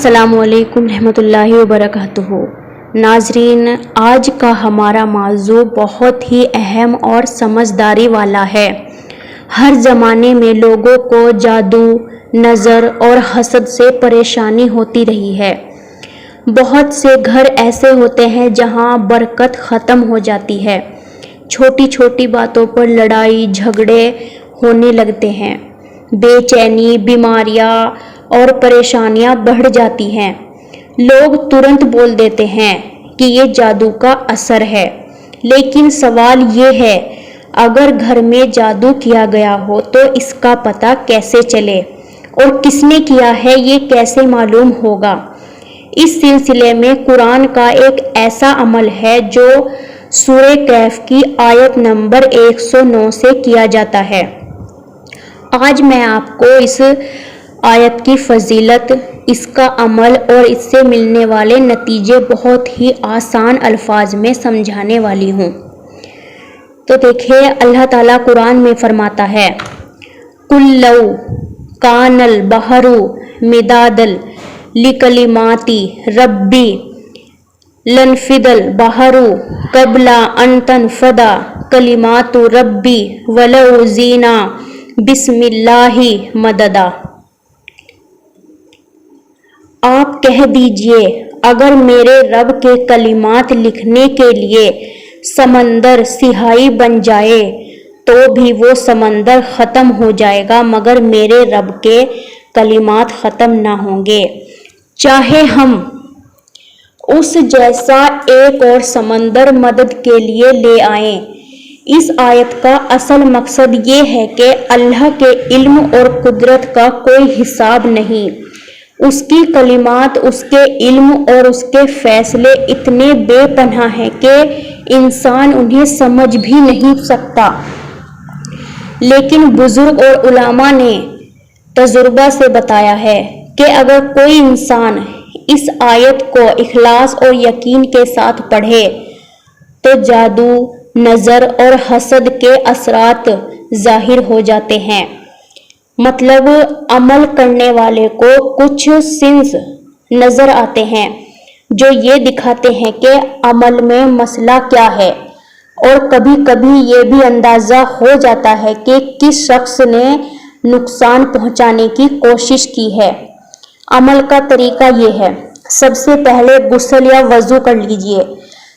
السلام علیکم رحمۃ اللہ وبرکاتہ۔ ناظرین، آج کا ہمارا موضوع بہت ہی اہم اور سمجھداری والا ہے۔ ہر زمانے میں لوگوں کو جادو، نظر اور حسد سے پریشانی ہوتی رہی ہے۔ بہت سے گھر ایسے ہوتے ہیں جہاں برکت ختم ہو جاتی ہے۔ چھوٹی چھوٹی باتوں پر لڑائی جھگڑے ہونے لگتے ہیں۔ بے چینی، بیماریاں اور پریشانیاں بڑھ جاتی ہیں۔ لوگ ترنت بول دیتے ہیں کہ یہ جادو کا اثر ہے، لیکن سوال یہ ہے، اگر گھر میں جادو کیا گیا ہو تو اس کا پتہ کیسے چلے اور کس نے کیا ہے یہ کیسے معلوم ہوگا؟ اس سلسلے میں قرآن کا ایک ایسا عمل ہے جو سورہ کہف کی آیت نمبر 109 سے کیا جاتا ہے۔ آج میں آپ کو اس آیت کی فضیلت، اس کا عمل اور اس سے ملنے والے نتیجے بہت ہی آسان الفاظ میں سمجھانے والی ہوں۔ تو دیکھیں، اللہ تعالیٰ قرآن میں فرماتا ہے، قُل لَوْ كَانَ الْبَحْرُ مِدَادًا لِكَلِمَاتِ رَبِّي لَنفِدَ الْبَحْرُ قَبْلَ أَن تَنفَدَ كَلِمَاتُ رَبِّي وَلَوْ جِئْنَا بِسْمِ اللَّهِ مَدَدًا۔ آپ کہہ دیجئے، اگر میرے رب کے کلمات لکھنے کے لیے سمندر سیاہی بن جائے تو بھی وہ سمندر ختم ہو جائے گا، مگر میرے رب کے کلمات ختم نہ ہوں گے۔ چاہے ہم اس جیسا ایک اور سمندر مدد کے لیے لے آئیں۔ اس آیت کا اصل مقصد یہ ہے کہ اللہ کے علم اور قدرت کا کوئی حساب نہیں۔ اس کی کلمات، اس کے علم اور اس کے فیصلے اتنے بے پناہ ہیں کہ انسان انہیں سمجھ بھی نہیں سکتا، لیکن بزرگ اور علماء نے تجربہ سے بتایا ہے کہ اگر کوئی انسان اس آیت کو اخلاص اور یقین کے ساتھ پڑھے تو جادو، نظر اور حسد کے اثرات ظاہر ہو جاتے ہیں۔ مطلب عمل کرنے والے کو کچھ سائنز نظر آتے ہیں جو یہ دکھاتے ہیں کہ عمل میں مسئلہ کیا ہے، اور کبھی کبھی یہ بھی اندازہ ہو جاتا ہے کہ کس شخص نے نقصان پہنچانے کی کوشش کی ہے۔ عمل کا طریقہ یہ ہے، سب سے پہلے غسل یا وضو کر لیجئے،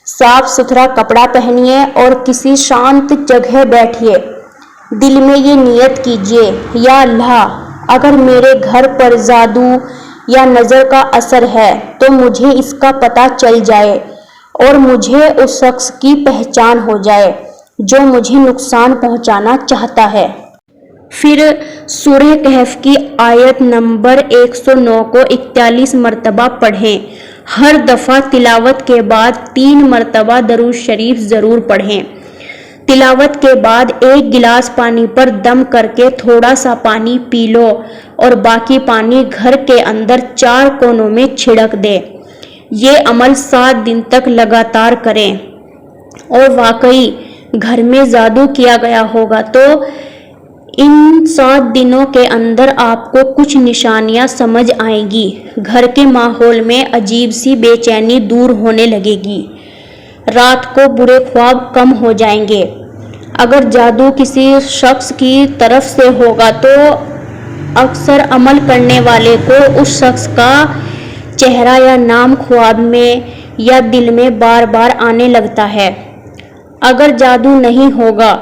صاف ستھرا کپڑا پہنیے اور کسی شانت جگہ بیٹھیے۔ دل میں یہ نیت کیجئے، یا اللہ، اگر میرے گھر پر جادو یا نظر کا اثر ہے تو مجھے اس کا پتہ چل جائے اور مجھے اس شخص کی پہچان ہو جائے جو مجھے نقصان پہنچانا چاہتا ہے۔ پھر سورہ کہف کی آیت نمبر 109 کو 41 مرتبہ پڑھیں۔ ہر دفعہ تلاوت کے بعد 3 مرتبہ درود شریف ضرور پڑھیں۔ تلاوت کے بعد 1 گلاس پانی پر دم کر کے تھوڑا سا پانی پی لو اور باقی پانی گھر کے اندر 4 کونوں میں چھڑک دیں۔ یہ عمل 7 دن تک لگاتار کریں، اور واقعی گھر میں جادو کیا گیا ہوگا تو ان 7 دنوں کے اندر آپ کو کچھ نشانیاں سمجھ آئیں گی۔ گھر کے ماحول میں عجیب سی بے چینی دور ہونے لگے گی، رات کو برے خواب کم ہو جائیں گے۔ اگر جادو کسی شخص کی طرف سے ہوگا تو اکثر عمل کرنے والے کو اس شخص کا چہرہ یا نام خواب میں یا دل میں بار بار آنے لگتا ہے۔ اگر جادو نہیں ہوگا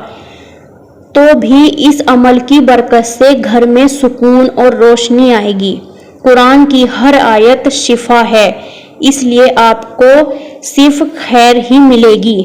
تو بھی اس عمل کی برکت سے گھر میں سکون اور روشنی آئے گی۔ قرآن کی ہر آیت شفا ہے، اس لیے آپ کو صرف خیر ہی ملے گی۔